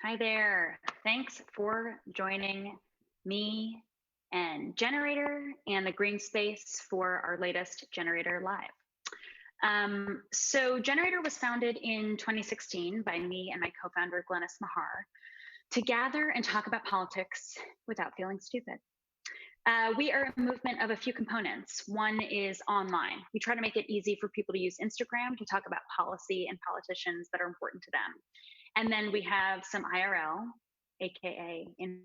Hi there. Thanks for joining me and Generator and the Green Space for our latest Generator Live. So Generator was founded in 2016 by me and my co-founder, Glennis Mahar, to gather and talk about politics without feeling stupid. We are a movement of a few components. One is online. We try to make it easy for people to use Instagram to talk about policy and politicians that are important to them. And then we have some IRL, AKA in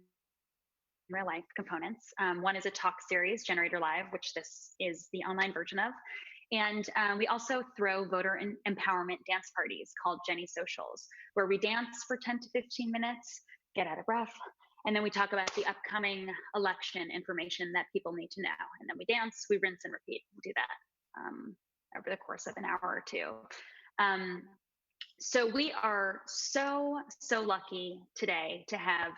real life components. One is a talk series, Generator Live, which this is the online version of. And we also throw voter empowerment dance parties called Jenny Socials, where we dance for 10 to 15 minutes, get out of breath, and then we talk about the upcoming election information that people need to know. And then we dance, we rinse and repeat. We do that over the course of an hour or two. So we are so lucky today to have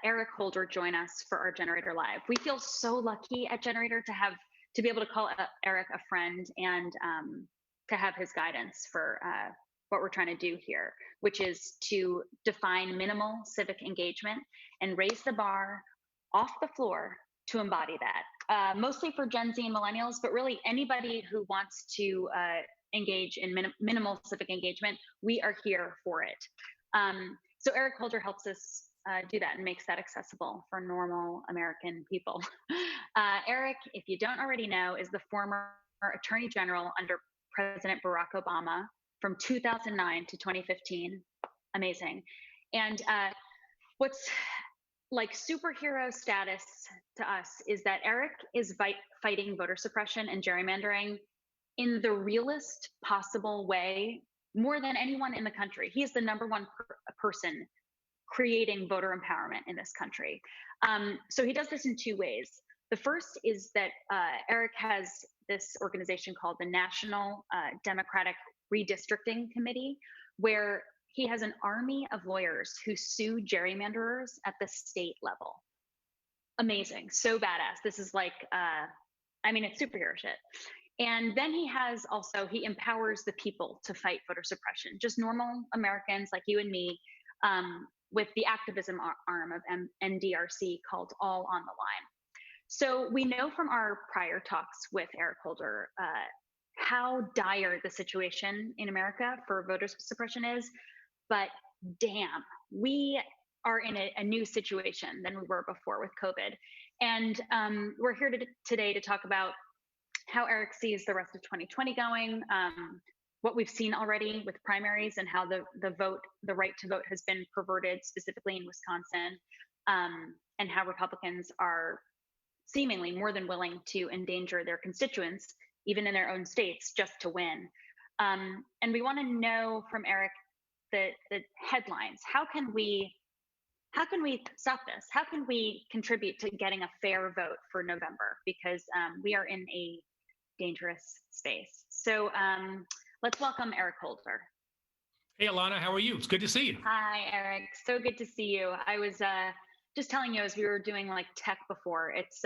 Eric Holder join us for our Generator Live. We feel so lucky at Generator to be able to call Eric a friend and to have his guidance for what we're trying to do here, which is to define minimal civic engagement and raise the bar off the floor to embody that. Mostly for Gen Z and millennials, but really anybody who wants to engage in minimal civic engagement, we are here for it. So Eric Holder helps us do that and makes that accessible for normal American people. Eric, if you don't already know, is the former Attorney General under President Barack Obama from 2009 to 2015. Amazing. And what's like superhero status to us is that Eric is fighting voter suppression and gerrymandering in the realest possible way, more than anyone in the country. He is the number one person creating voter empowerment in this country. So he does this in two ways. The first is that Eric has this organization called the National Democratic Redistricting Committee, where he has an army of lawyers who sue gerrymanderers at the state level. Amazing, so badass. This is like, I mean, it's superhero shit. And then he empowers the people to fight voter suppression, just normal Americans like you and me, with the activism arm of NDRC called All on the Line. So we know from our prior talks with Eric Holder how dire the situation in America for voter suppression is, but damn, we are in a new situation than we were before with COVID. And we're here today to talk about how Eric sees the rest of 2020 going, what we've seen already with primaries and how the right to vote has been perverted, specifically in Wisconsin, and how Republicans are seemingly more than willing to endanger their constituents, even in their own states, just to win. And we want to know from Eric the headlines. How can we stop this? How can we contribute to getting a fair vote for November? Because we are in a dangerous space. So let's welcome Eric Holder. Hey, Ilana, how are you? It's good to see you. Hi, Eric. So good to see you. I was just telling you as we were doing like tech before, it's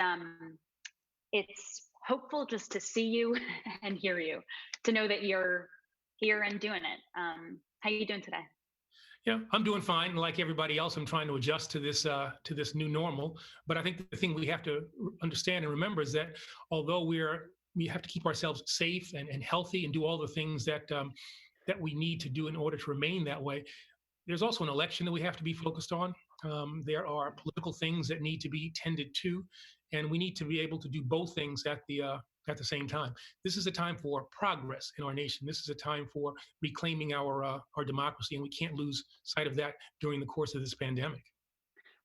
hopeful just to see you and hear you, to know that you're here and doing it. How you doing today? Yeah, I'm doing fine. Like everybody else, I'm trying to adjust to this new normal. But I think the thing we have to understand and remember is that although we have to keep ourselves safe and healthy and do all the things that we need to do in order to remain that way, there's also an election that we have to be focused on. There are political things that need to be tended to, and we need to be able to do both things at the same time. This is a time for progress in our nation. This is a time for reclaiming our democracy, and we can't lose sight of that during the course of this pandemic.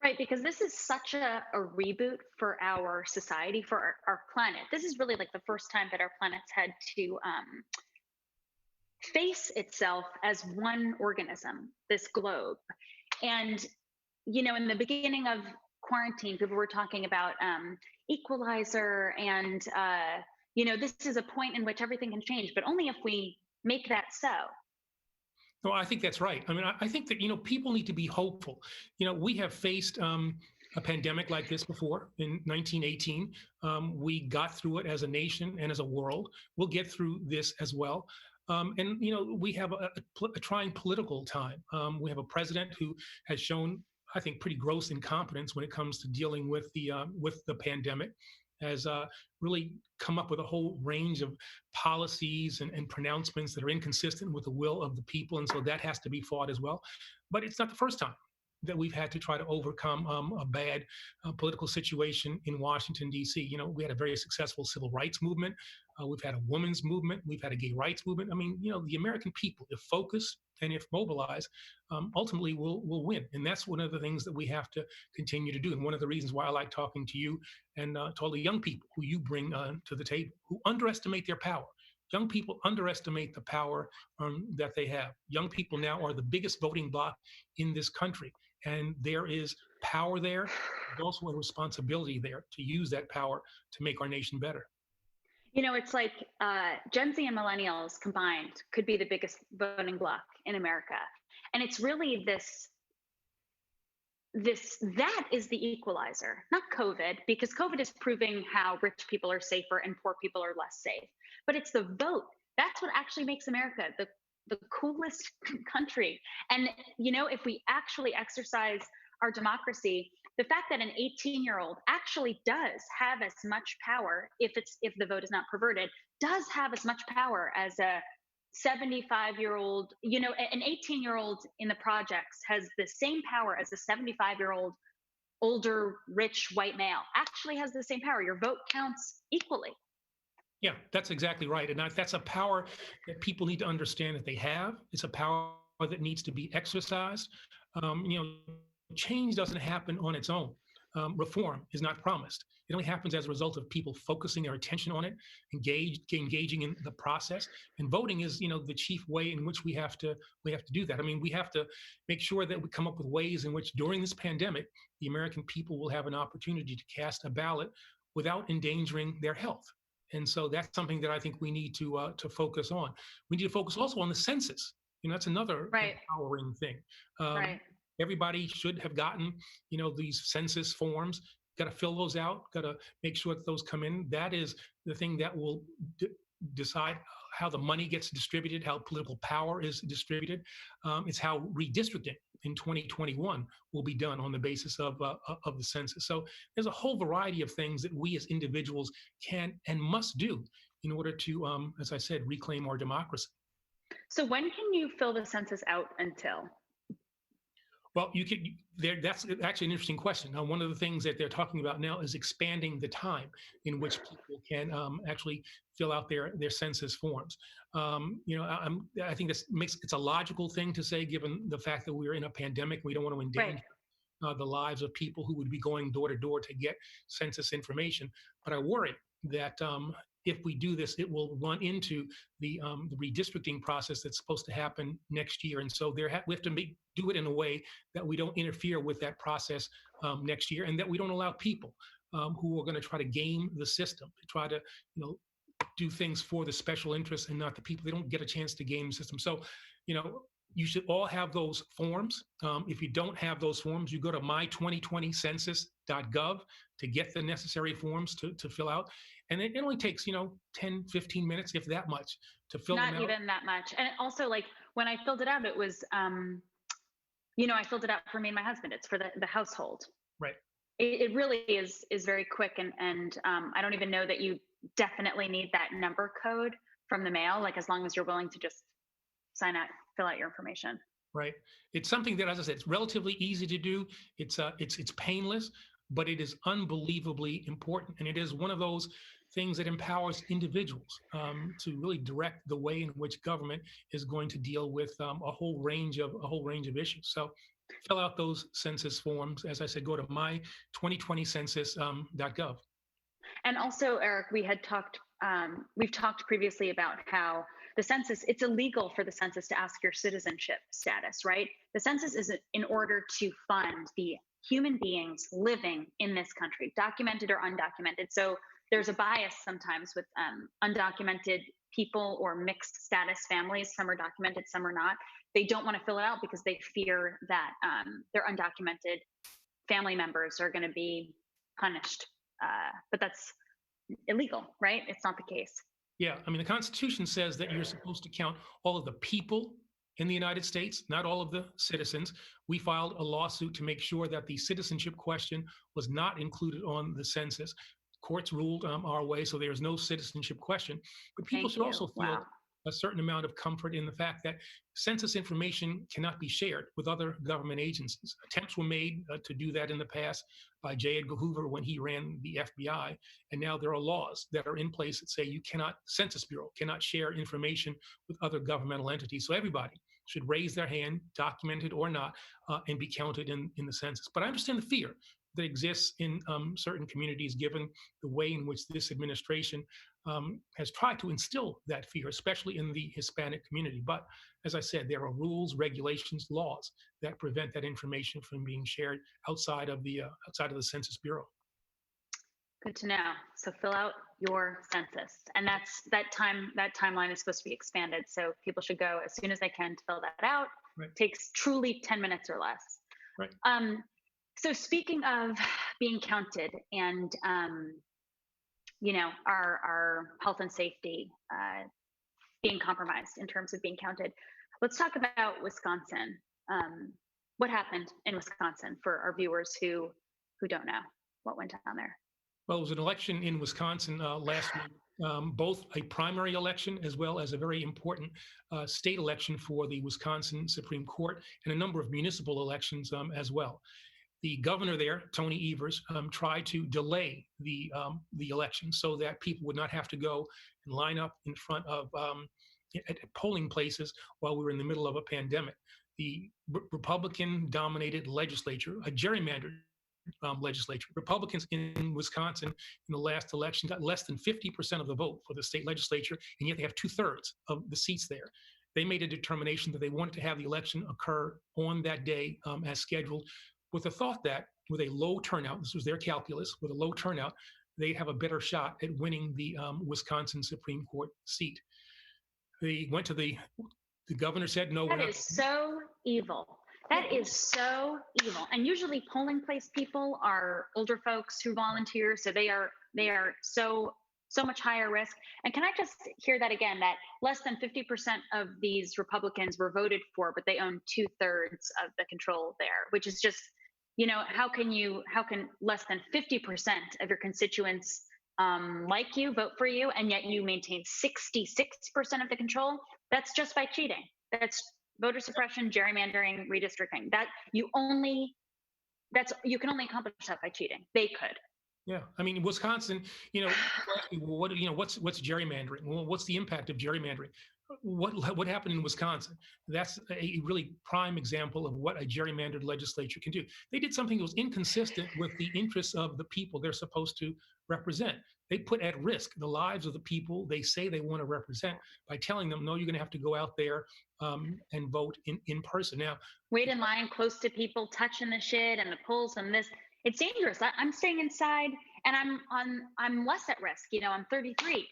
Right, because this is such a reboot for our society, for our planet. This is really like the first time that our planet's had to face itself as one organism, this globe. And, you know, in the beginning of quarantine, people were talking about equalizer and, you know, this is a point in which everything can change, but only if we make that so. No, I think that's right. I mean, I think that, you know, people need to be hopeful. You know, we have faced a pandemic like this before in 1918. We got through it as a nation and as a world. We'll get through this as well. And we have a trying political time. We have a president who has shown, I think, pretty gross incompetence when it comes to dealing with the pandemic. Has really come up with a whole range of policies and pronouncements that are inconsistent with the will of the people, and so that has to be fought as well. But it's not the first time that we've had to try to overcome a bad political situation in Washington, D.C. We had a very successful civil rights movement. We've had a women's movement. We've had a gay rights movement. I mean, the American people, if focused and if mobilized, ultimately will win. And that's one of the things that we have to continue to do. And one of the reasons why I like talking to you and to all the young people who you bring to the table, who underestimate their power. Young people underestimate the power that they have. Young people now are the biggest voting bloc in this country. And there is power there. There's also a responsibility there to use that power to make our nation better. It's like Gen Z and millennials combined could be the biggest voting bloc in America. And it's really that is the equalizer, not COVID, because COVID is proving how rich people are safer and poor people are less safe. But it's the vote. That's what actually makes America the coolest country. And if we actually exercise our democracy, the fact that an 18-year-old actually does have as much power, if the vote is not perverted, does have as much power as a 75-year-old. An 18-year-old in the projects has the same power as a 75-year-old older rich white male. Actually has the same power. Your vote counts equally. Yeah, that's exactly right. And that's a power that people need to understand that they have. It's a power that needs to be exercised. Change doesn't happen on its own. Reform is not promised. It only happens as a result of people focusing their attention on it, engaging in the process. And voting is, the chief way in which we have to do that. I mean, we have to make sure that we come up with ways in which during this pandemic, the American people will have an opportunity to cast a ballot without endangering their health. And so that's something that I think we need to focus on. We need to focus also on the census. That's another Right. empowering thing. Right. Everybody should have gotten, these census forms. Got to fill those out. Got to make sure that those come in. That is the thing that will decide how the money gets distributed, how political power is distributed. It's how redistricting in 2021 will be done on the basis of the census. So there's a whole variety of things that we as individuals can and must do in order to, as I said, reclaim our democracy. So when can you fill the census out until? Well, that's actually an interesting question. Now, one of the things that they're talking about now is expanding the time in which people can actually fill out their census forms. I think it's a logical thing to say, given the fact that we're in a pandemic. We don't want to endanger the lives of people who would be going door to door to get census information. But I worry that if we do this, it will run into the redistricting process that's supposed to happen next year. And so we have to do it in a way that we don't interfere with that process next year, and that we don't allow people who are going to try to game the system, to try to do things for the special interests and not the people. They don't get a chance to game the system. So, you should all have those forms. If you don't have those forms, you go to my2020census.gov to get the necessary forms to fill out. And it only takes, 10, 15 minutes, if that much, to fill them out. Not even that much. And also, like, when I filled it out, it was, I filled it out for me and my husband. It's for the household. Right. It really is very quick. And I don't even know that you definitely need that number code from the mail, like, as long as you're willing to just fill out your information. Right. It's something that, as I said, it's relatively easy to do. It's painless, but it is unbelievably important. And it is one of those things that empowers individuals to really direct the way in which government is going to deal with a whole range of issues. So fill out those census forms. As I said, go to my2020census.gov. And also, Eric, we've talked previously about how the census, it's illegal for the census to ask your citizenship status, right? The census is in order to fund the human beings living in this country, documented or undocumented. So there's a bias sometimes with undocumented people or mixed status families. Some are documented, some are not. They don't want to fill it out because they fear that their undocumented family members are going to be punished. But that's illegal, right? It's not the case. Yeah, I mean, the Constitution says that you're supposed to count all of the people in the United States, not all of the citizens. We filed a lawsuit to make sure that the citizenship question was not included on the census. Courts ruled our way, so there's no citizenship question. But people Thank should you. also Wow. feel a certain amount of comfort in the fact that census information cannot be shared with other government agencies. Attempts were made to do that in the past by J. Edgar Hoover when he ran the FBI. And now there are laws that are in place that say you cannot, Census Bureau cannot share information with other governmental entities. So everybody should raise their hand, documented or not, and be counted in the census. But I understand the fear that exists in certain communities, given the way in which this administration has tried to instill that fear, especially in the Hispanic community. But as I said, there are rules, regulations, laws that prevent that information from being shared outside of the Census Bureau. Good to know. So fill out your census, and that timeline is supposed to be expanded. So people should go as soon as they can to fill that out. Right. Takes truly 10 minutes or less. Right. So speaking of being counted and our health and safety being compromised in terms of being counted, let's talk about Wisconsin. What happened in Wisconsin for our viewers who don't know what went down there? Well, it was an election in Wisconsin last week, both a primary election as well as a very important state election for the Wisconsin Supreme Court and a number of municipal elections as well. The governor there, Tony Evers, tried to delay the election so that people would not have to go and line up in front of at polling places while we were in the middle of a pandemic. The Republican-dominated legislature, a gerrymandered legislature. Republicans in Wisconsin in the last election got less than 50% of the vote for the state legislature, and yet they have 2/3 of the seats there. They made a determination that they wanted to have the election occur on that day as scheduled, with the thought that with a low turnout, this was their calculus, with a low turnout, they'd have a better shot at winning the Wisconsin Supreme Court seat. They went to the governor said, no, we're That not. is so evil. That is so evil. And usually polling place people are older folks who volunteer, so they are so much higher risk. And can I just hear that again, that less than 50% of these Republicans were voted for, but they own 2/3 of the control there, which is just, how can less than 50% of your constituents like you, vote for you, and yet you maintain 66% of the control? That's just by cheating. That's voter suppression, gerrymandering, redistricting. You can only accomplish that by cheating. They could. Yeah, I mean, Wisconsin, what's gerrymandering? Well, what's the impact of gerrymandering? What happened in Wisconsin? That's a really prime example of what a gerrymandered legislature can do. They did something that was inconsistent with the interests of the people they're supposed to represent. They put at risk the lives of the people they say they want to represent by telling them, no, you're going to have to go out there and vote in person. Now, wait in line close to people, touching the shit and the polls and this. It's dangerous. I'm staying inside, and I'm less at risk. I'm 33.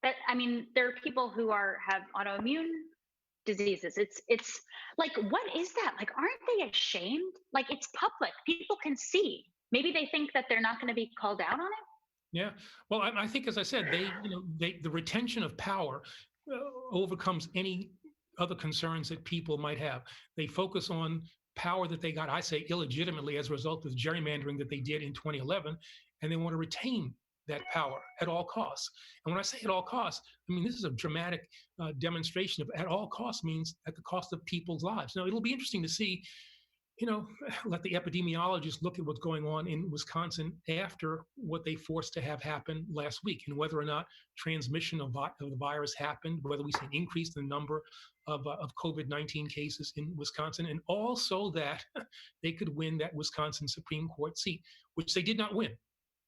There are people who have autoimmune diseases. It's like, what is that? Like, aren't they ashamed? Like, it's public. People can see. Maybe they think that they're not going to be called out on it. Yeah. Well, I think, as I said, the retention of power overcomes any other concerns that people might have. They focus on power that they got, I say, illegitimately as a result of the gerrymandering that they did in 2011, and they want to retain that power at all costs. And when I say at all costs, I mean, this is a dramatic demonstration of at all costs means at the cost of people's lives. Now, it'll be interesting to see, let the epidemiologists look at what's going on in Wisconsin after what they forced to have happen last week, and whether or not transmission of the virus happened, whether we see an increase in the number of COVID-19 cases in Wisconsin, and also that they could win that Wisconsin Supreme Court seat, which they did not win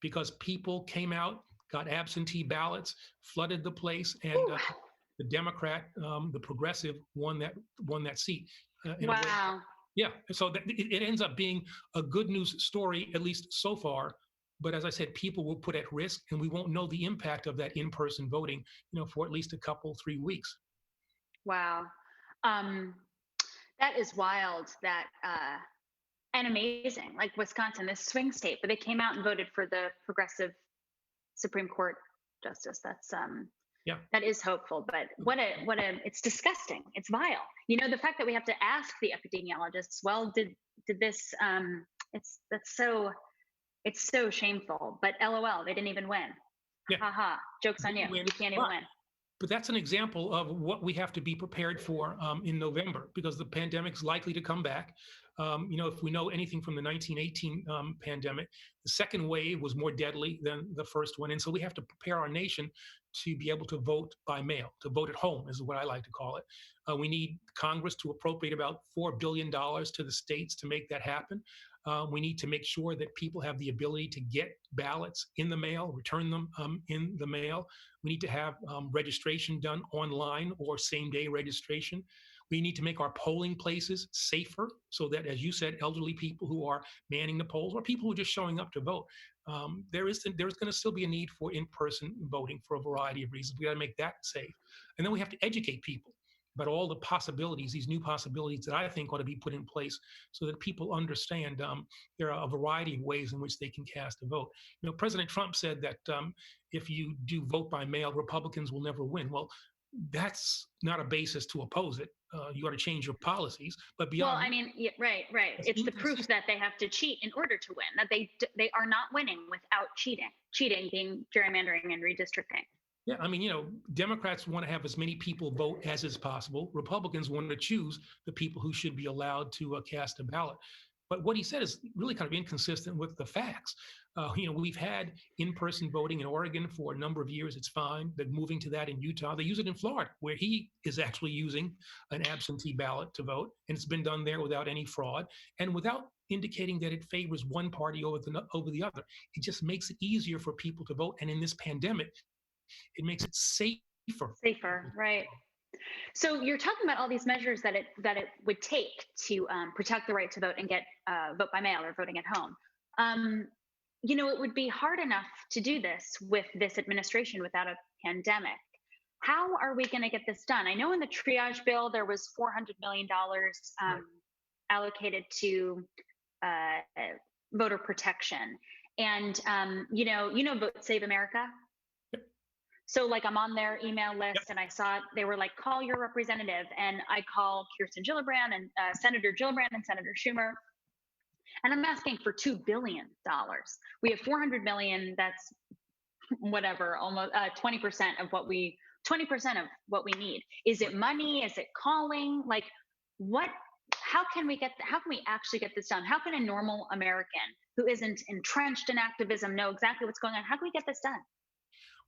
because people came out, got absentee ballots, flooded the place, and the Democrat, the progressive, won that seat. Wow. Yeah, so it ends up being a good news story, at least so far. But as I said, people will put at risk, and we won't know the impact of that in-person voting, for at least 3 weeks. Wow, that is wild. And amazing. Like Wisconsin, this swing state, but they came out and voted for the progressive Supreme Court justice. That's Yeah. That is hopeful, but it's disgusting. It's vile. The fact that we have to ask the epidemiologists, well, did this, it's so shameful, but LOL, they didn't even win. Yeah. Haha, joke's on you. Win, You can't even win. but that's an example of what we have to be prepared for in November, because the pandemic's likely to come back. If we know anything from the 1918 pandemic, the second wave was more deadly than the first one. And so we have to prepare our nation to be able to vote by mail, to vote at home is what I like to call it. We need Congress to appropriate about $4 billion to the states to make that happen. We need to make sure that people have the ability to get ballots in the mail, return them in the mail. We need to have registration done online or same-day registration. We need to make our polling places safer so that, as you said, elderly people who are manning the polls or people who are just showing up to vote, there's going to still be a need for in-person voting for a variety of reasons. We got to make that safe. And then we have to educate people about all the possibilities, these new possibilities that I think ought to be put in place so that people understand there are a variety of ways in which they can cast a vote. President Trump said that if you do vote by mail, Republicans will never win. Well, that's not a basis to oppose it. You ought to change your policies. But beyond, well, I mean, yeah, right. It's the proof that they have to cheat in order to win. That they are not winning without cheating. Cheating being gerrymandering and redistricting. Yeah, I mean, Democrats want to have as many people vote as is possible. Republicans want to choose the people who should be allowed to cast a ballot. But what he said is really kind of inconsistent with the facts. We've had in-person voting in Oregon for a number of years. It's fine. They're moving to that in Utah. They use it in Florida, where he is actually using an absentee ballot to vote. And it's been done there without any fraud and without indicating that it favors one party over the other. It just makes it easier for people to vote. And in this pandemic, it makes it safer. Safer, right. So you're talking about all these measures that it would take to protect the right to vote and get vote by mail or voting at home. It would be hard enough to do this with this administration without a pandemic. How are we going to get this done? I know in the triage bill there was $400 million allocated to voter protection, and Vote Save America. So I'm on their email list, and I saw they were like, call your representative, and I call Kirsten Gillibrand and Senator Gillibrand and Senator Schumer, and I'm asking for $2 billion. We have 400 million. That's whatever, almost 20% of what we need. Is it money? Is it calling? How can we actually get this done? How can a normal American who isn't entrenched in activism know exactly what's going on? How can we get this done?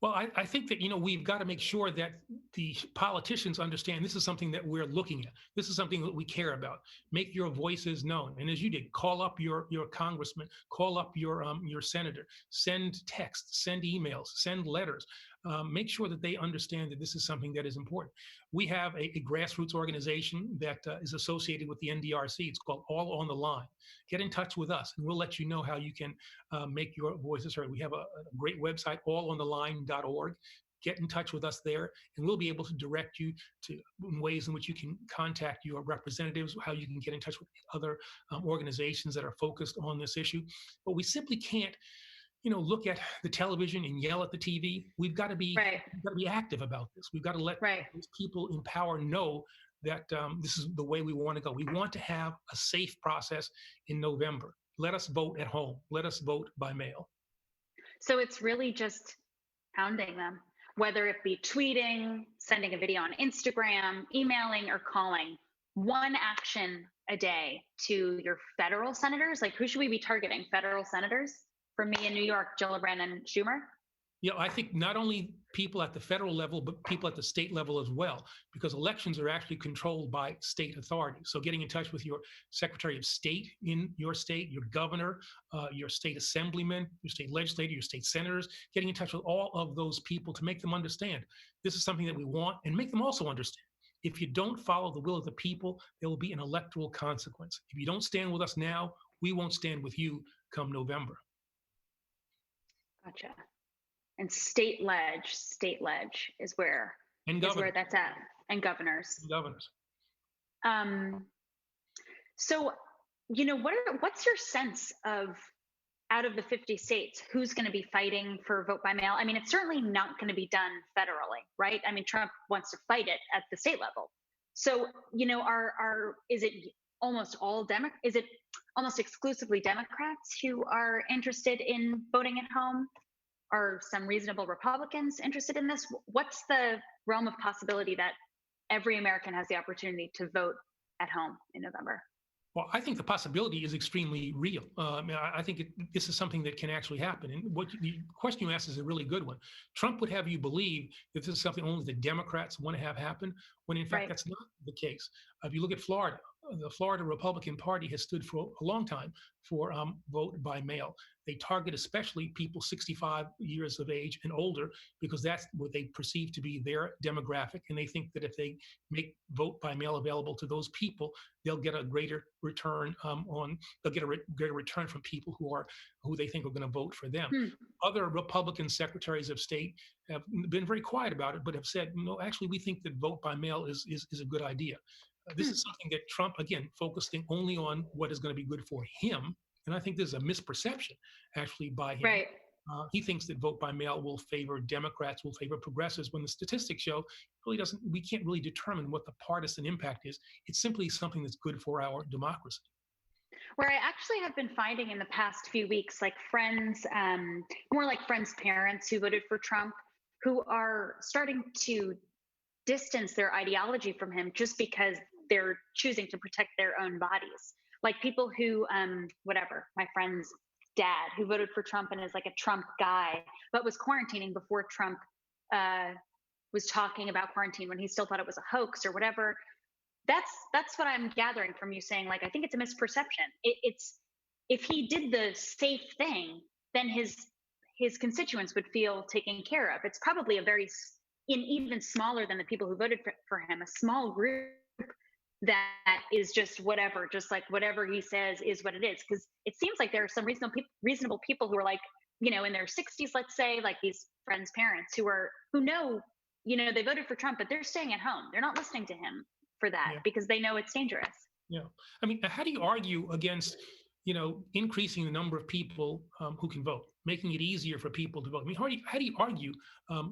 Well, I think that, we've got to make sure that the politicians understand this is something that we're looking at. This is something that we care about. Make your voices known. And as you did, call up your congressman, call up your senator, send texts, send emails, send letters. Make sure that they understand that this is something that is important. We have a grassroots organization that is associated with the NDRC. It's called All on the Line. Get in touch with us, and we'll let you know how you can make your voices heard. We have a great website, allontheline.org. Get in touch with us there, and we'll be able to direct you to ways in which you can contact your representatives, how you can get in touch with other organizations that are focused on this issue. But we simply can't look at the television and yell at the TV. We've got to be active about this. We've got to let those people in power know that this is the way we want to go. We want to have a safe process in November. Let us vote at home. Let us vote by mail. So it's really just hounding them, whether it be tweeting, sending a video on Instagram, emailing, or calling. One action a day to your federal senators. Who should we be targeting? Federal senators? For me in New York, Gillibrand and Schumer? I think not only people at the federal level, but people at the state level as well, because elections are actually controlled by state authorities. So getting in touch with your Secretary of State in your state, your governor, your state assemblyman, your state legislator, your state senators, getting in touch with all of those people to make them understand this is something that we want, and make them also understand. If you don't follow the will of the people, there will be an electoral consequence. If you don't stand with us now, we won't stand with you come November. Gotcha. And state ledge is where that's at, and governors. So, what's your sense of out of the 50 states, who's going to be fighting for vote by mail? I mean, it's certainly not going to be done federally, right? I mean, Trump wants to fight it at the state level. So, is it almost all is it almost exclusively Democrats who are interested in voting at home? Are some reasonable Republicans interested in this? What's the realm of possibility that every American has the opportunity to vote at home in November? Well, I think the possibility is extremely real. I think this is something that can actually happen. And the question you asked is a really good one. Trump would have you believe that this is something only the Democrats want to have happen, when in fact Right. that's not the case. If you look at Florida, the Florida Republican Party has stood for a long time for vote by mail. They target especially people 65 years of age and older because that's what they perceive to be their demographic. And they think that if they make vote by mail available to those people, they'll get a greater return they'll get a greater return from people who they think are going to vote for them. Hmm. Other Republican secretaries of state have been very quiet about it, but have said, no, actually, we think that vote by mail is a good idea. This Hmm. is something that Trump, again, focusing only on what is going to be good for him. And I think there's a misperception actually by him. Right. He thinks that vote by mail will favor Democrats, will favor progressives, when the statistics show really doesn't. We can't really determine what the partisan impact is. It's simply something that's good for our democracy. Where I actually have been finding in the past few weeks, like friends, more like friends' parents who voted for Trump, who are starting to distance their ideology from him just because they're choosing to protect their own bodies. Like people who, whatever, my friend's dad who voted for Trump and is like a Trump guy, but was quarantining before Trump uh, was talking about quarantine when he still thought it was a hoax or whatever. That's what I'm gathering from you saying. Like, I think it's a misperception. It's if he did the safe thing, then his constituents would feel taken care of. It's probably a very in even smaller than the people who voted for him, a small group that is just whatever, just like whatever he says is what it is. Because it seems like there are some reasonable people who are like, in their 60s, let's say, like these friends' parents who know, they voted for Trump, but they're staying at home. They're not listening to him for that Yeah. because they know it's dangerous. Yeah. I mean, how do you argue against, increasing the number of people who can vote, making it easier for people to vote? I mean, how do you argue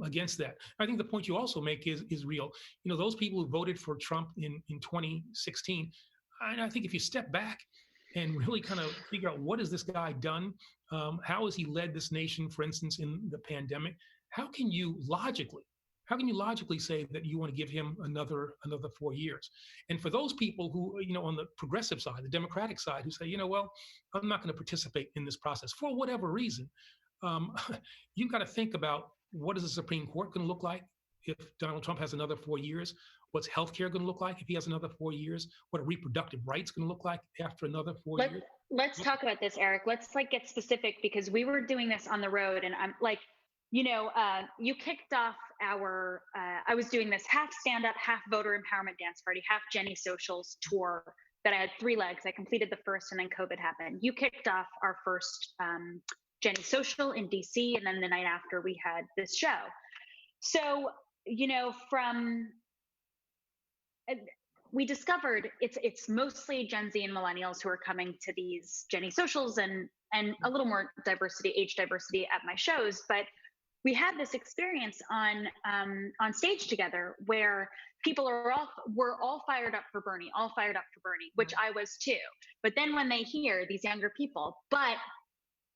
against that? I think the point you also make is real. Those people who voted for Trump in 2016, and I think if you step back and really kind of figure out what has this guy done, how has he led this nation, for instance, in the pandemic, how can you logically say that you want to give him another 4 years? And for those people who, on the progressive side, the Democratic side, who say, well, I'm not going to participate in this process for whatever reason, um, you've got to think about, what is the Supreme Court going to look like if Donald Trump has another 4 years? What's healthcare going to look like if he has another 4 years? What are reproductive rights going to look like after another 4 years? Let's talk about this, Eric. Let's get specific, because we were doing this on the road, and I'm like, you kicked off I was doing this half stand up, half voter empowerment dance party, half Jenny Socials tour that I had 3 legs. I completed the first, and then COVID happened. You kicked off our first Jenny Social in DC, and then the night after we had this show. So, we discovered it's mostly Gen Z and millennials who are coming to these Jenny Socials, and a little more age diversity at my shows. But we had this experience on stage together where people were all fired up for Bernie, which I was too. But then when they hear these younger people, but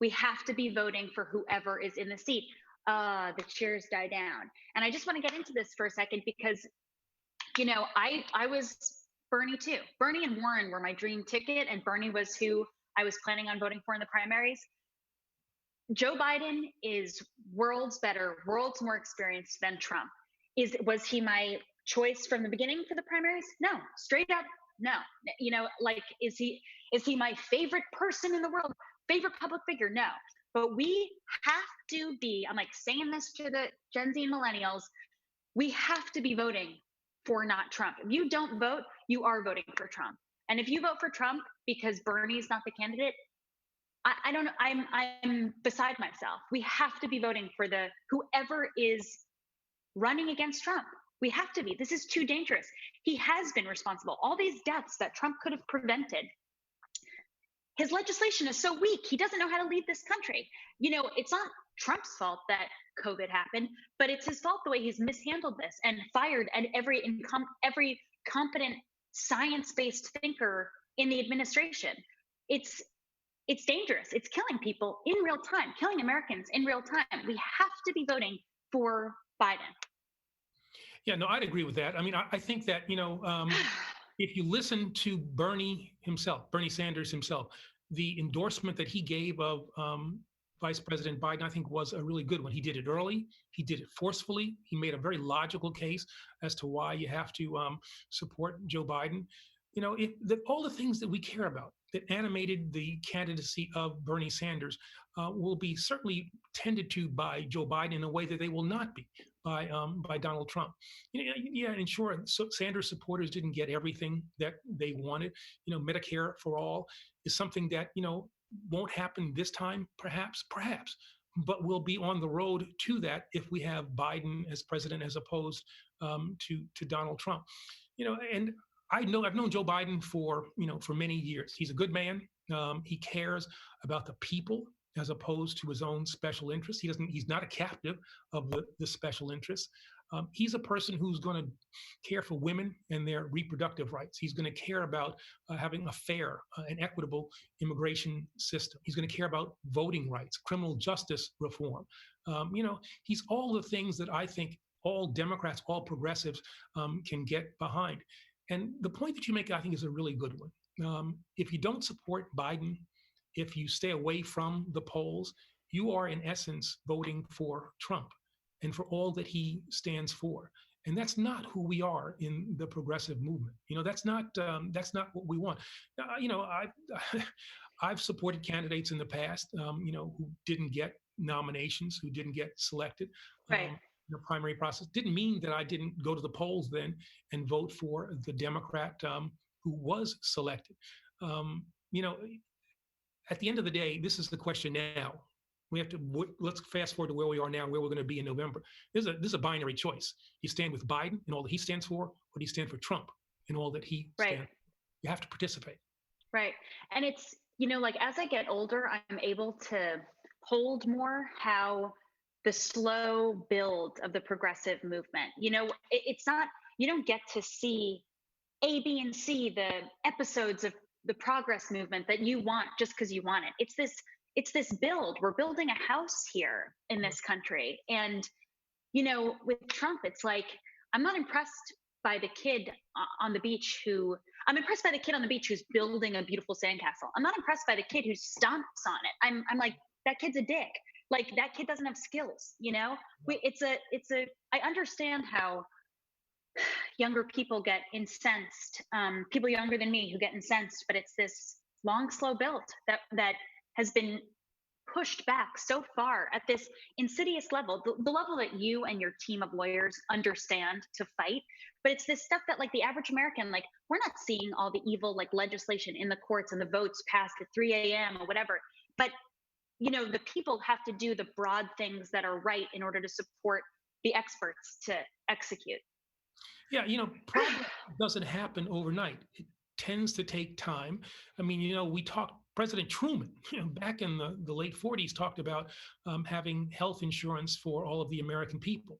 we have to be voting for whoever is in the seat, the cheers die down. And I just want to get into this for a second, because I was Bernie too. Bernie and Warren were my dream ticket, and Bernie was who I was planning on voting for in the primaries. Joe Biden is worlds better, worlds more experienced than Trump. Was he my choice from the beginning for the primaries? No, straight up, no. Is he my favorite person in the world, favorite public figure? No. But we have to be, I'm like saying this to the Gen Z and millennials, we have to be voting for not Trump. If you don't vote, you are voting for Trump. And if you vote for Trump because Bernie's not the candidate, I don't know. I'm beside myself. We have to be voting for whoever is running against Trump. We have to be. This is too dangerous. He has been responsible. All these deaths that Trump could have prevented. his legislation is so weak. He doesn't know how to lead this country. It's not Trump's fault that COVID happened, but it's his fault the way he's mishandled this and fired and every competent science-based thinker in the administration. It's it's dangerous. It's killing people in real time, killing Americans in real time. We have to be voting for Biden. Yeah, no, I'd agree with that. I mean, I think that, if you listen to Bernie Sanders himself, the endorsement that he gave of Vice President Biden, I think was a really good one. He did it early. He did it forcefully. He made a very logical case as to why you have to support Joe Biden. All the things that we care about that animated the candidacy of Bernie Sanders will be certainly tended to by Joe Biden in a way that they will not be by Donald Trump. Yeah, and sure, so Sanders supporters didn't get everything that they wanted. Medicare for all is something that won't happen this time, perhaps, but we'll be on the road to that if we have Biden as president as opposed to Donald Trump. And I've known Joe Biden for many years. He's a good man. He cares about the people as opposed to his own special interests. He's not a captive of the special interests. He's a person who's going to care for women and their reproductive rights. He's going to care about having a fair and equitable immigration system. He's going to care about voting rights, criminal justice reform. He's all the things that I think all Democrats, all progressives can get behind. And the point that you make, I think, is a really good one. If you don't support Biden, if you stay away from the polls, you are in essence voting for Trump and for all that he stands for. And that's not who we are in the progressive movement. That's not what we want. I've supported candidates in the past, who didn't get nominations, who didn't get selected. Right. The primary process didn't mean that I didn't go to the polls then and vote for the Democrat who was selected. At the end of the day, this is the question now. We have to let's fast forward to where we are now, where we're going to be in November. This is a binary choice. You stand with Biden and all that he stands for, or do you stand for Trump and all that he stands for? You have to participate. Right. And it's, as I get older, I'm able to hold more how the slow build of the progressive movement. It's not, you don't get to see A, B, and C, the episodes of the progress movement that you want just because you want it. It's this build. We're building a house here in this country. And, with Trump, it's like, I'm not impressed by the kid on the beach I'm impressed by the kid on the beach who's building a beautiful sandcastle. I'm not impressed by the kid who stomps on it. I'm like, that kid's a dick. Like, that kid doesn't have skills, I understand how younger people get incensed, people younger than me who get incensed, but it's this long, slow build that has been pushed back so far at this insidious level, the level that you and your team of lawyers understand to fight. But it's this stuff that, like, the average American, like, we're not seeing all the evil, like, legislation in the courts and the votes passed at 3 a.m. or whatever. But the people have to do the broad things that are right in order to support the experts to execute. Yeah, progress doesn't happen overnight. It tends to take time. I mean, President Truman, back in the late 40s, talked about having health insurance for all of the American people.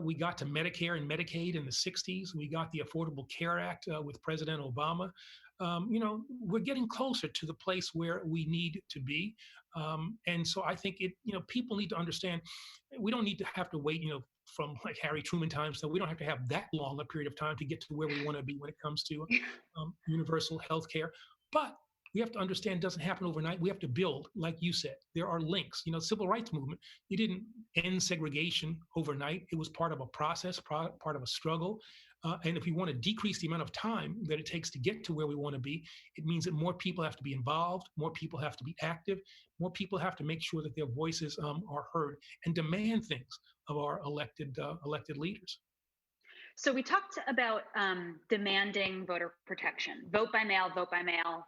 We got to Medicare and Medicaid in the 60s. We got the Affordable Care Act with President Obama. We're getting closer to the place where we need to be. And so I think people need to understand we don't need to have to wait, from like Harry Truman times. So we don't have to have that long a period of time to get to where we want to be when it comes to universal health care. But we have to understand it doesn't happen overnight. We have to build, like you said, there are links. Civil rights movement, it didn't end segregation overnight. It was part of a process, part of a struggle. And if we want to decrease the amount of time that it takes to get to where we want to be, it means that more people have to be involved, more people have to be active, more people have to make sure that their voices are heard and demand things of our elected leaders. So we talked about demanding voter protection, voting by mail,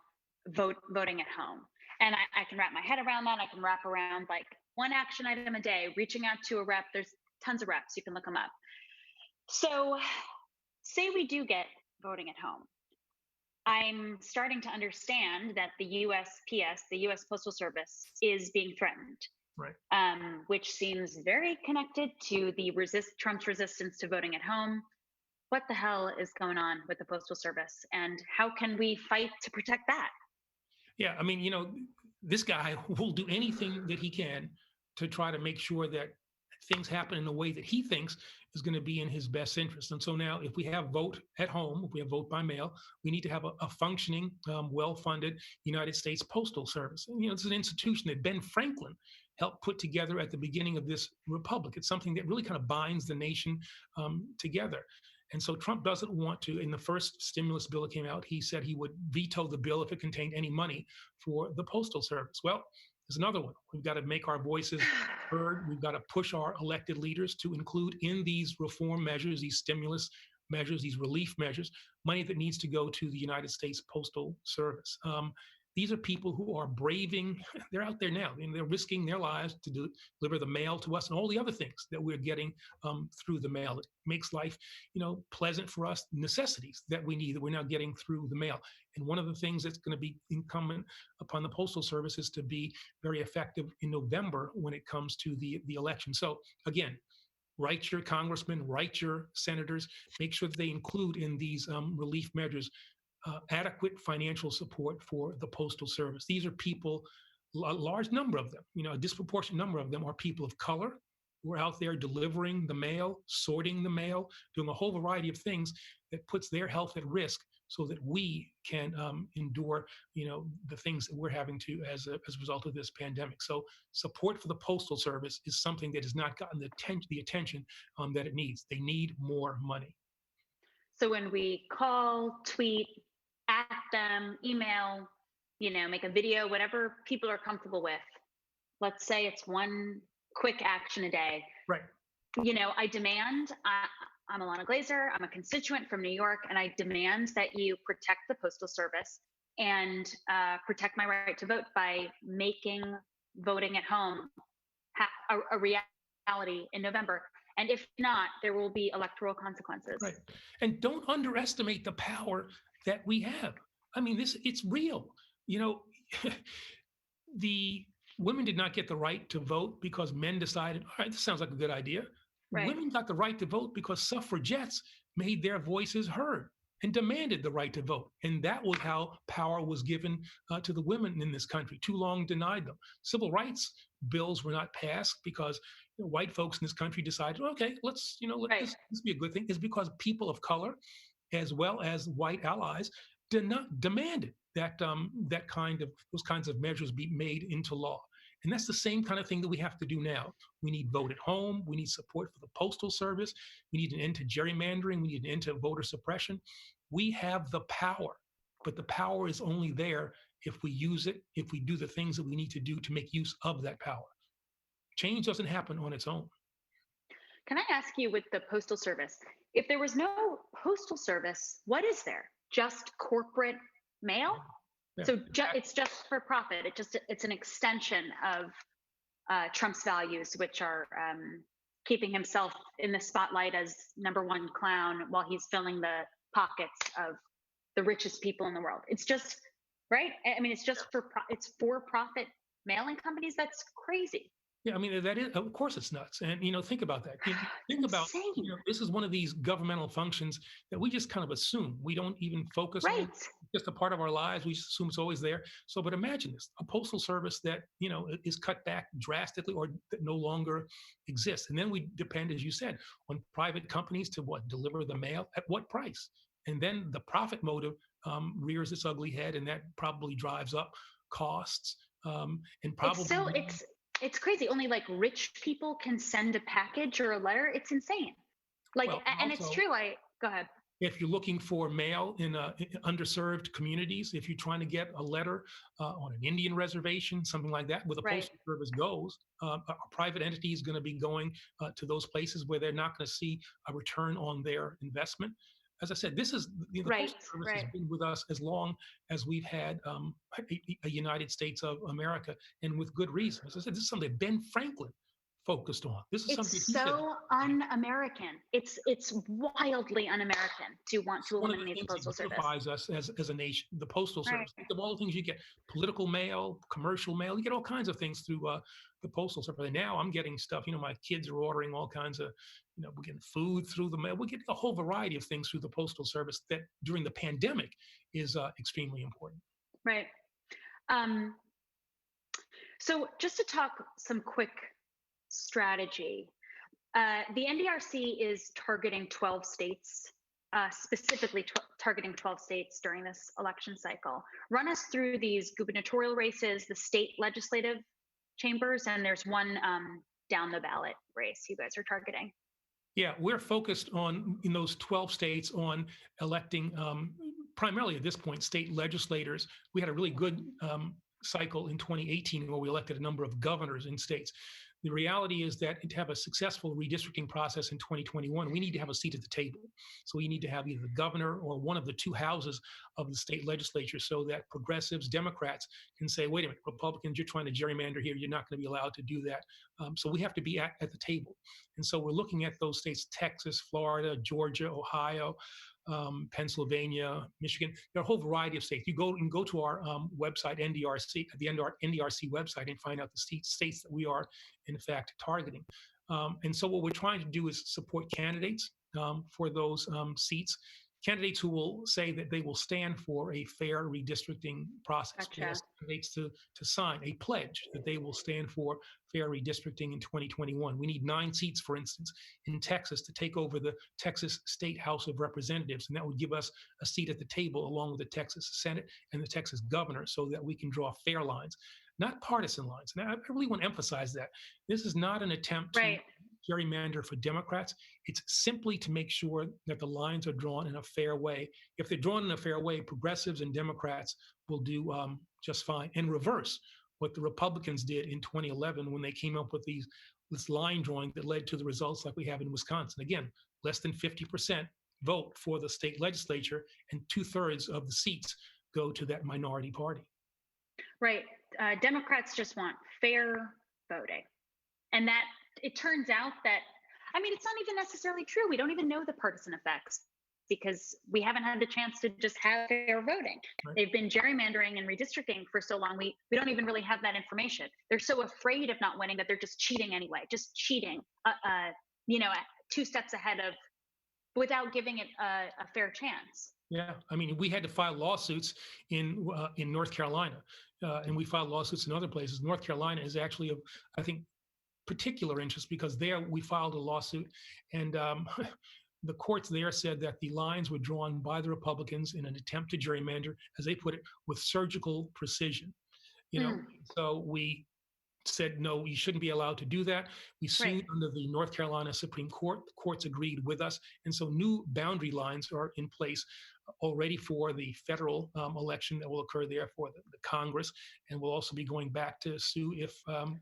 voting at home. And I can wrap my head around that. I can wrap around like one action item a day, reaching out to a rep. There's tons of reps. You can look them up. So say we do get voting at home. I'm starting to understand that the USPS, the US Postal Service, is being threatened, Right. which seems very connected to the Trump's resistance to voting at home. What the hell is going on with the Postal Service, and how can we fight to protect that? Yeah, I mean, this guy will do anything that he can to try to make sure that things happen in a way that he thinks is going to be in his best interest. And so now, if we have vote at home, if we have vote by mail, we need to have a functioning, well-funded United States Postal Service. And, this is an institution that Ben Franklin helped put together at the beginning of this republic. It's something that really kind of binds the nation together. And so Trump doesn't want to. In the first stimulus bill that came out, he said he would veto the bill if it contained any money for the Postal Service. Well, there's another one. We've got to make our voices heard. We've got to push our elected leaders to include in these reform measures, these stimulus measures, these relief measures, money that needs to go to the United States Postal Service. These are people who are braving, they're out there now, and they're risking their lives to deliver the mail to us and all the other things that we're getting through the mail. It makes life, pleasant for us, necessities that we need that we're now getting through the mail. And one of the things that's going to be incumbent upon the Postal Service is to be very effective in November when it comes to the election. So again, write your congressmen, write your senators, make sure that they include in these relief measures adequate financial support for the Postal Service. These are people, a large number of them, a disproportionate number of them are people of color who are out there delivering the mail, sorting the mail, doing a whole variety of things that puts their health at risk so that we can endure, the things that we're having to as a result of this pandemic. So support for the Postal Service is something that has not gotten the attention that it needs. They need more money. So when we call, tweet at them, email, make a video, whatever people are comfortable with, let's say it's one quick action a day. Right. I demand, I'm Ilana Glazer, I'm a constituent from New York, and I demand that you protect the Postal Service and protect my right to vote by making voting at home a reality in November. And if not, there will be electoral consequences. Right. And don't underestimate the power that we have. I mean, it's real. The women did not get the right to vote because men decided, all right, this sounds like a good idea. Right. Women got the right to vote because suffragettes made their voices heard and demanded the right to vote. And that was how power was given to the women in this country. Too long denied them. Civil rights bills were not passed because white folks in this country decided, okay, let's, let this be a good thing. It's because people of color, as well as white allies, demanded that those kinds of measures be made into law. And that's the same kind of thing that we have to do now. We need vote at home. We need support for the Postal Service. We need an end to gerrymandering. We need an end to voter suppression. We have the power, but the power is only there if we use it, if we do the things that we need to do to make use of that power. Change doesn't happen on its own. Can I ask you, with the Postal Service, if there was no Postal Service, what is there? Just corporate mail? Yeah. So it's just for profit. It's an extension of Trump's values, which are keeping himself in the spotlight as number one clown while he's filling the pockets of the richest people in the world. It's just, right? I mean, it's just it's for profit mailing companies. That's crazy. Yeah, I mean, that is, of course, it's nuts. And, think about that. Think about, Insane. this is one of these governmental functions that we just kind of assume. We don't even focus on. It's just a part of our lives. We assume it's always there. So, but imagine this, a Postal Service that, is cut back drastically or that no longer exists. And then we depend, as you said, on private companies to deliver the mail at what price? And then the profit motive rears its ugly head, and that probably drives up costs and probably. It's crazy. Only like rich people can send a package or a letter. It's insane. And also, it's true. Go ahead. If you're looking for mail in underserved communities, if you're trying to get a letter on an Indian reservation, something like that, where the Postal Service goes, a private entity is going to be going to those places where they're not going to see a return on their investment. As I said, this is the Postal Service has been with us as long as we've had a United States of America, and with good reason. As I said, this is something that Ben Franklin focused on. This is something It's he said. so un-American. It's wildly un-American to want It's to one of the eliminate the things that postal service. unifies us as a nation, the postal Right. service. Think of all the things you get: political mail, commercial mail. You get all kinds of things through the postal service. And now I'm getting stuff. My kids are ordering all kinds of, we're getting food through the mail. We're getting a whole variety of things through the postal service that during the pandemic is extremely important. Right. Um, so just to talk some quick strategy, the NDRC is targeting 12 states, specifically targeting 12 states during this election cycle. Run us through these gubernatorial races, the state legislative chambers, and there's one down the ballot race you guys are targeting. Yeah, we're focused on in those 12 states on electing primarily at this point state legislators. We had a really good cycle in 2018 where we elected a number of governors in states. The reality is that to have a successful redistricting process in 2021, we need to have a seat at the table. So we need to have either the governor or one of the two houses of the state legislature so that progressives, Democrats can say, wait a minute, Republicans, you're trying to gerrymander here. You're not going to be allowed to do that. So we have to be at the table. And so we're looking at those states: Texas, Florida, Georgia, Ohio, Pennsylvania, Michigan. There are a whole variety of states. You can go to our website, NDRC, at the NDRC website, and find out the states that we are, in fact, targeting. And so what we're trying to do is support candidates for those seats. Candidates who will say that they will stand for a fair redistricting process. Gotcha. Candidates to sign a pledge that they will stand for fair redistricting in 2021. We need 9 seats, for instance, in Texas to take over the Texas State House of Representatives. And that would give us a seat at the table along with the Texas Senate and the Texas governor so that we can draw fair lines, not partisan lines. And I really want to emphasize that. This is not an attempt to gerrymander for Democrats. It's simply to make sure that the lines are drawn in a fair way. If they're drawn in a fair way, progressives and Democrats will do just fine. And reverse what the Republicans did in 2011 when they came up with this line drawing that led to the results like we have in Wisconsin. Again, less than 50% vote for the state legislature, and 2/3 of the seats go to that minority party. Right. Democrats just want fair voting. And that it turns out that, I mean, it's not even necessarily true. We don't even know the partisan effects because we haven't had the chance to just have fair voting. Right. They've been gerrymandering and redistricting for so long. We don't even really have that information. They're so afraid of not winning that they're just cheating anyway, just cheating, 2 steps ahead of, without giving it a fair chance. Yeah, I mean, we had to file lawsuits in North Carolina, and we filed lawsuits in other places. North Carolina is actually, I think, particular interest because there we filed a lawsuit, and the courts there said that the lines were drawn by the Republicans in an attempt to gerrymander, as they put it, with surgical precision. So we said, no, you shouldn't be allowed to do that. We sued under the North Carolina Supreme Court. The courts agreed with us. And so new boundary lines are in place already for the federal election that will occur there for the Congress. And we'll also be going back to sue if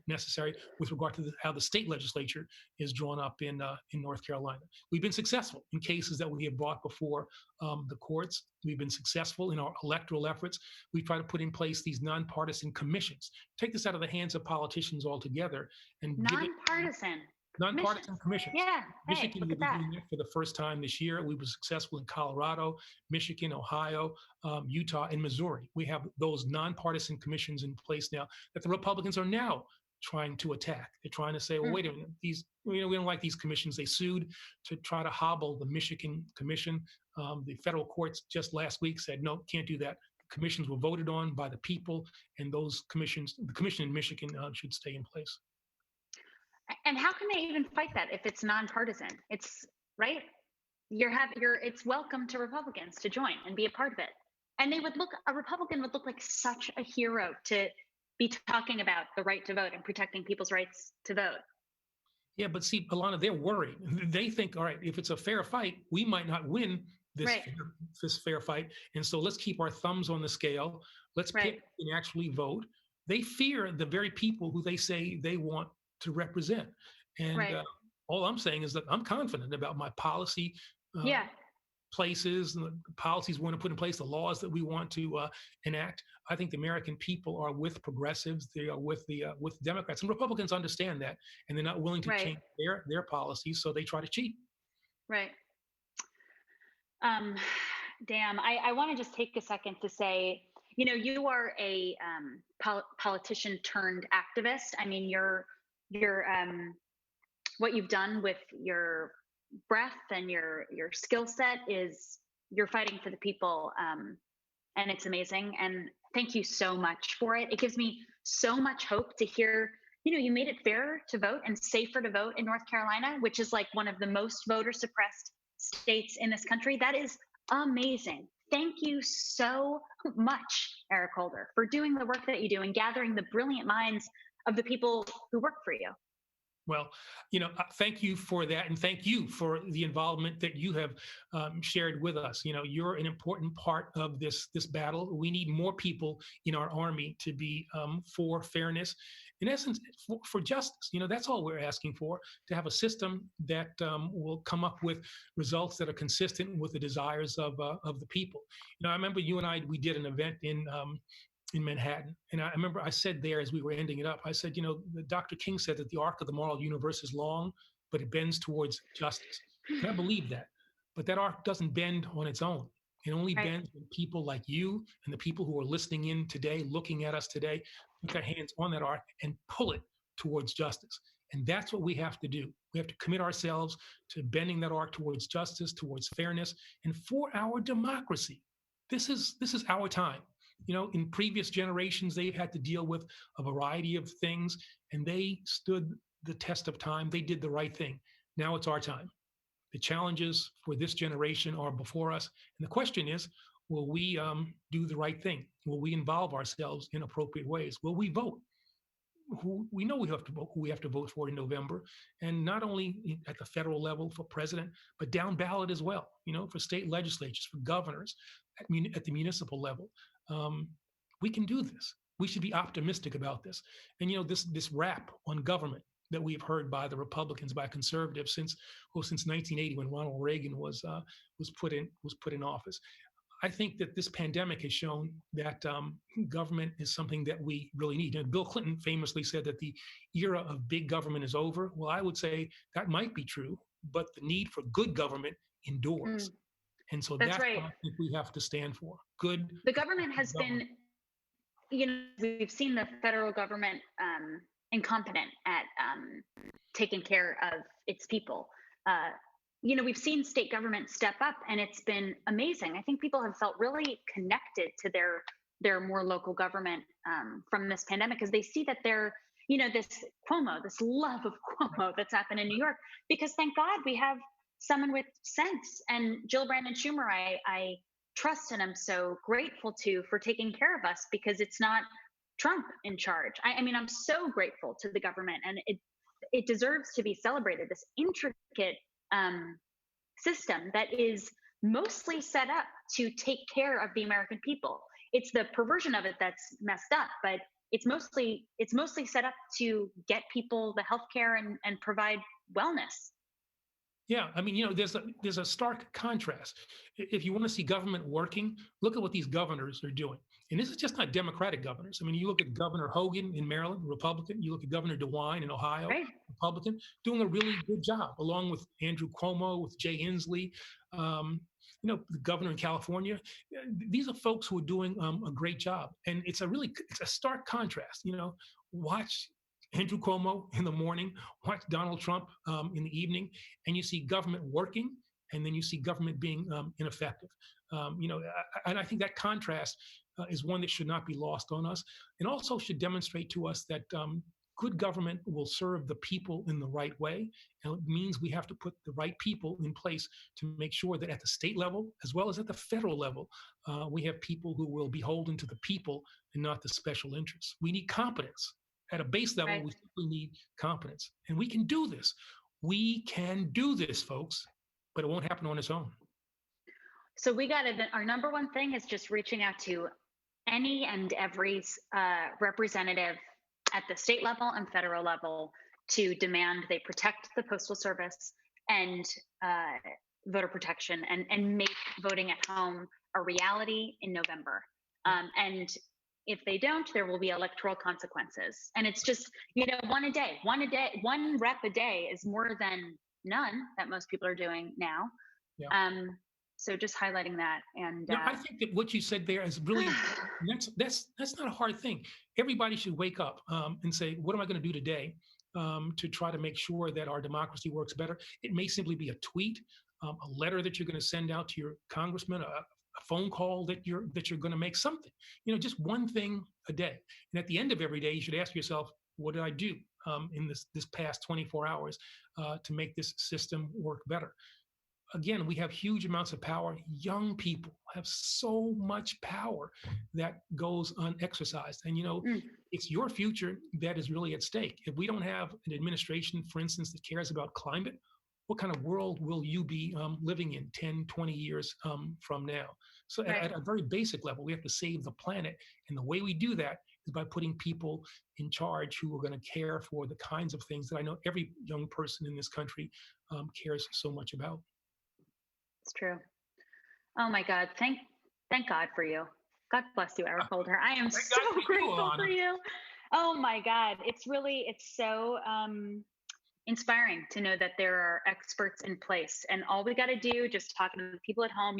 necessary with regard to how the state legislature is drawn up in North Carolina. We've been successful in cases that we have brought before the courts. We've been successful in our electoral efforts. We try to put in place these nonpartisan commissions, take this out of the hands of politicians altogether, and nonpartisan commissions. Yeah. Michigan will be doing that for the first time this year. We were successful in Colorado, Michigan, Ohio, Utah, and Missouri. We have those nonpartisan commissions in place now that the Republicans are now trying to attack. They're trying to say, well, wait a minute, we don't like these commissions. They sued to try to hobble the Michigan commission. The federal courts just last week said, no, can't do that. Commissions were voted on by the people, and those commissions, the commission in Michigan should stay in place. And how can they even fight that if it's nonpartisan? It's right. It's welcome to Republicans to join and be a part of it. And a Republican would look like such a hero to be talking about the right to vote and protecting people's rights to vote. Yeah, but see, Ilana, they're worried. They think, all right, if it's a fair fight, we might not win this fair fight. And so let's keep our thumbs on the scale. Let's pick and actually vote. They fear the very people who they say they want to represent. And all I'm saying is that I'm confident about my policy places, and the policies we want to put in place, the laws that we want to enact. I think the American people are with progressives. They are with Democrats, and Republicans understand that, and they're not willing to Right. change their policies, so they try to cheat. Right. Um, damn. I want to just take a second to say, you are a politician turned activist. I mean, you're what you've done with your breath and your skill set is you're fighting for the people, and it's amazing. And thank you so much for it. It gives me so much hope to hear. You made it fair to vote and safer to vote in North Carolina, which is like one of the most voter suppressed states in this country. That is amazing. Thank you so much, Eric Holder, for doing the work that you do and gathering the brilliant minds of the people who work for you. Well, thank you for that, and thank you for the involvement that you have shared with us. You're an important part of this battle. We need more people in our army to be for fairness, in essence, for justice. That's all we're asking for: to have a system that will come up with results that are consistent with the desires of the people. I remember you and we did an event in Manhattan. And I remember I said there as we were ending it up, I said, Dr. King said that the arc of the moral universe is long, but it bends towards justice. And I believe that. But that arc doesn't bend on its own. It only Right. bends when people like you and the people who are listening in today, looking at us today, put their hands on that arc and pull it towards justice. And that's what we have to do. We have to commit ourselves to bending that arc towards justice, towards fairness, and for our democracy. This is our time. In previous generations, they've had to deal with a variety of things, and they stood the test of time. They did the right thing. Now it's our time. The challenges for this generation are before us. And the question is, will we do the right thing? Will we involve ourselves in appropriate ways? Will we vote? Who we know we have to vote, who we have to vote for in November, and not only at the federal level for president, but down ballot as well. For state legislatures, for governors, at the municipal level. Um, we can do this. We should be optimistic about this. And this rap on government that we've heard by the Republicans, by conservatives since 1980, when Ronald Reagan was put in office. I think that this pandemic has shown that government is something that we really need. And Bill Clinton famously said that the era of big government is over. Well, I would say that might be true, but the need for good government endures. And so That's that's right. what I think we have to stand for. Good. The government has been, we've seen the federal government incompetent at taking care of its people. We've seen state government step up, and it's been amazing. I think people have felt really connected to their more local government from this pandemic, because they see that this Cuomo, this love of Cuomo that's happened in New York, because thank God we have someone with sense. And Jill Brandon Schumer, I trust and I'm so grateful to, for taking care of us, because it's not Trump in charge. I mean, I'm so grateful to the government, and it deserves to be celebrated. This intricate system that is mostly set up to take care of the American people. It's the perversion of it that's messed up, but it's mostly set up to get people the health care and provide wellness. Yeah, I mean, there's a stark contrast. If you want to see government working, look at what these governors are doing. And this is just not Democratic governors. I mean, you look at Governor Hogan in Maryland, Republican. You look at Governor DeWine in Ohio, Right. Republican, doing a really good job, along with Andrew Cuomo, with Jay Inslee, the governor in California. These are folks who are doing a great job. And it's a stark contrast. Watch Andrew Cuomo in the morning, watch Donald Trump in the evening, and you see government working, and then you see government being ineffective. And I think that contrast is one that should not be lost on us, and also should demonstrate to us that good government will serve the people in the right way. And it means we have to put the right people in place to make sure that at the state level, as well as at the federal level, we have people who will be beholden to the people and not the special interests. We need competence. At a base level, Right. we simply need competence. And we can do this. We can do this, folks, but it won't happen on its own. So our number one thing is just reaching out to any and every representative at the state level and federal level to demand they protect the Postal Service and voter protection and make voting at home a reality in November. Yeah. And if they don't, there will be electoral consequences. And it's just, one a day, one rep a day is more than none that most people are doing now. Yeah. So just highlighting that. And I think that what you said there is really important. That's not a hard thing. Everybody should wake up and say, what am I going to do today to try to make sure that our democracy works better? It may simply be a tweet, a letter that you're going to send out to your congressman, a phone call that you're going to make, something. Just one thing a day. And at the end of every day, you should ask yourself, what did I do in this past 24 hours to make this system work better? Again, we have huge amounts of power. Young people have so much power that goes unexercised. And, it's your future that is really at stake. If we don't have an administration, for instance, that cares about climate, what kind of world will you be living in 10, 20 years from now? So Right. at a very basic level, we have to save the planet. And the way we do that is by putting people in charge who are going to care for the kinds of things that I know every young person in this country cares so much about. It's true. Oh my God. Thank God for you. God bless you, Eric Holder. I am Thank so God for you, grateful for Ilana. you. Oh my God. It's so inspiring to know that there are experts in place. And all we got to do, just talking to the people at home,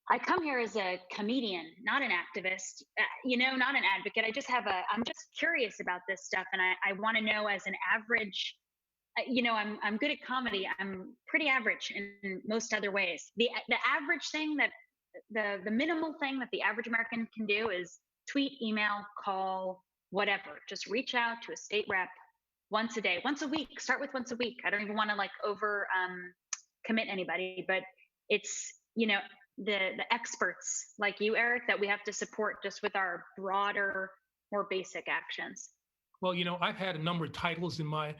I come here as a comedian, not an activist, not an advocate. I'm just curious about this stuff. And I want to know, as an average, I'm good at comedy. I'm pretty average in most other ways. The average thing that the minimal thing that the average American can do is tweet, email, call, whatever. Just reach out to a state rep once a day, once a week. Start with once a week. I don't even want to over commit anybody, but it's the experts like you, Eric, that we have to support just with our broader, more basic actions. Well, I've had a number of titles in my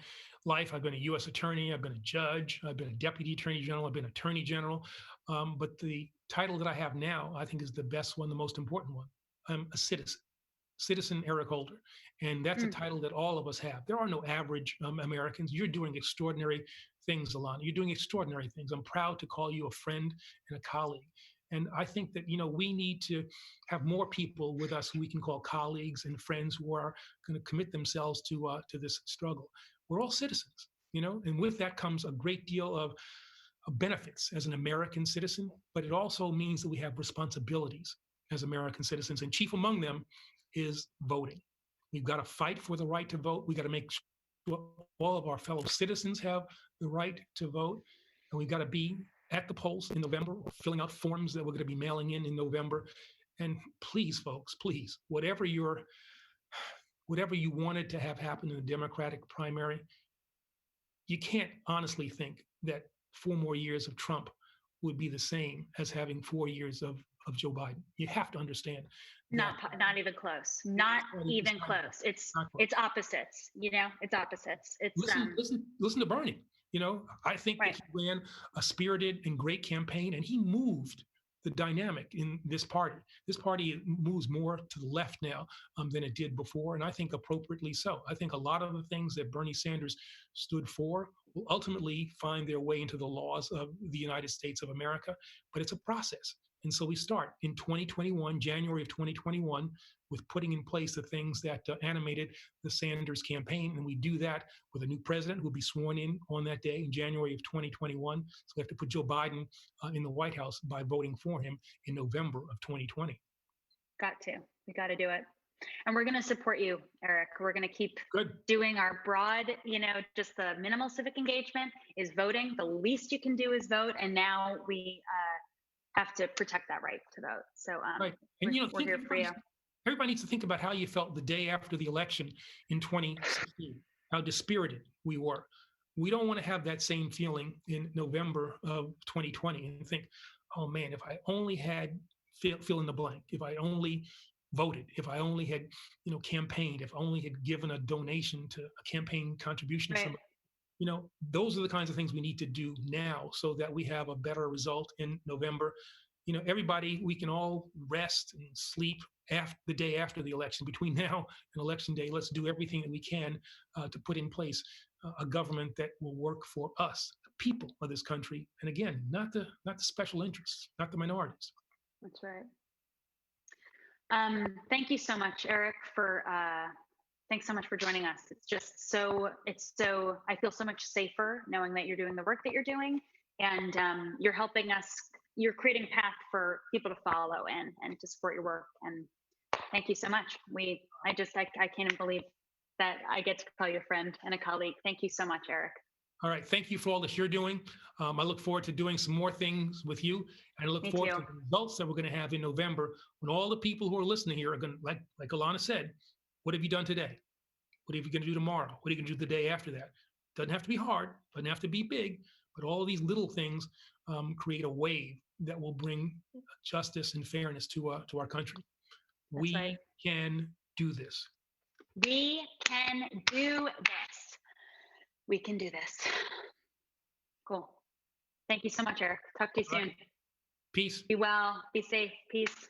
life. I've been a U.S. attorney, I've been a judge, I've been a deputy attorney general, I've been attorney general. But the title that I have now, I think, is the best one, the most important one. I'm a citizen Eric Holder. And that's a title that all of us have. There are no average Americans. You're doing extraordinary things, Ilana. You're doing extraordinary things. I'm proud to call you a friend and a colleague. And I think that, we need to have more people with us who we can call colleagues and friends who are going to commit themselves to this struggle. We're all citizens, and with that comes a great deal of benefits as an American citizen, but it also means that we have responsibilities as American citizens. And chief among them is voting. We've got to fight for the right to vote. We've got to make sure all of our fellow citizens have the right to vote. And we've got to be at the polls in November, filling out forms that we're going to be mailing in November. And please, folks, please, whatever you wanted to have happen in the Democratic primary, you can't honestly think that 4 more years of Trump would be the same as having 4 years of Joe Biden. You have to understand. Not even close. Not even close. It's opposites. It's opposites. It's listen to Bernie. I think that he ran a spirited and great campaign, and he moved the dynamic in this party. This party moves more to the left now than it did before, and I think appropriately so. I think a lot of the things that Bernie Sanders stood for will ultimately find their way into the laws of the United States of America, but it's a process. And so we start in 2021, January of 2021, with putting in place the things that animated the Sanders campaign. And we do that with a new president who will be sworn in on that day in January of 2021. So we have to put Joe Biden in the White House by voting for him in November of 2020. We got to do it. And we're going to support you, Eric. We're going to keep doing our broad, just the minimal civic engagement is voting. The least you can do is vote. And now we have to protect that right to vote. So right. And we're here for you. Everybody needs to think about how you felt the day after the election in 2016, how dispirited we were. We don't want to have that same feeling in November of 2020 and think, oh man, if I only had fill in the blank, if I only voted, if I only had, campaigned, if I only had given a donation to a campaign contribution to somebody. Those are the kinds of things we need to do now so that we have a better result in November. Everybody, we can all rest and sleep the day after the election. Between now and election day, let's do everything that we can to put in place a government that will work for us, the people of this country, and again, not the special interests, not the minorities. That's right. Thank you so much, Eric, for thanks so much for joining us. It's just so I feel so much safer knowing that you're doing the work that you're doing, and you're helping us. You're creating a path for people to follow and to support your work. And thank you so much. I can't even believe that I get to call you a friend and a colleague. Thank you so much, Eric. All right. Thank you for all that you're doing. I look forward to doing some more things with you. And I look Me forward too. to the results that we're going to have in November when all the people who are listening here are going to, like Ilana said, what have you done today? What are you going to do tomorrow? What are you going to do the day after that? Doesn't have to be hard, doesn't have to be big, but all these little things create a wave that will bring justice and fairness to our country. That's We right. can do this. We can do this. We can do this. Cool. Thank you so much, Eric. Talk to you All soon. right. Peace. Be well. Be safe. Peace.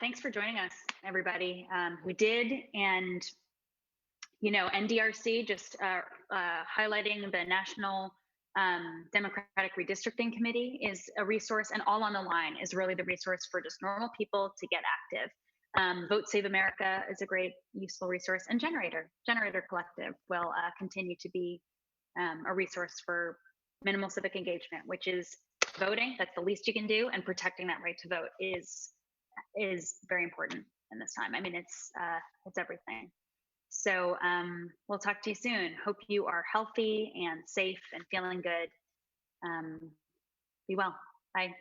Thanks for joining us, everybody. We did, and NDRC just highlighting the National Democratic Redistricting Committee is a resource, and All on the Line is really the resource for just normal people to get active. Vote Save America is a great, useful resource, and Generator Collective will continue to be a resource for minimal civic engagement, which is voting. That's the least you can do, and protecting that right to vote is very important in this time. I mean, it's everything. So we'll talk to you soon. Hope you are healthy and safe and feeling good. Be well. Bye.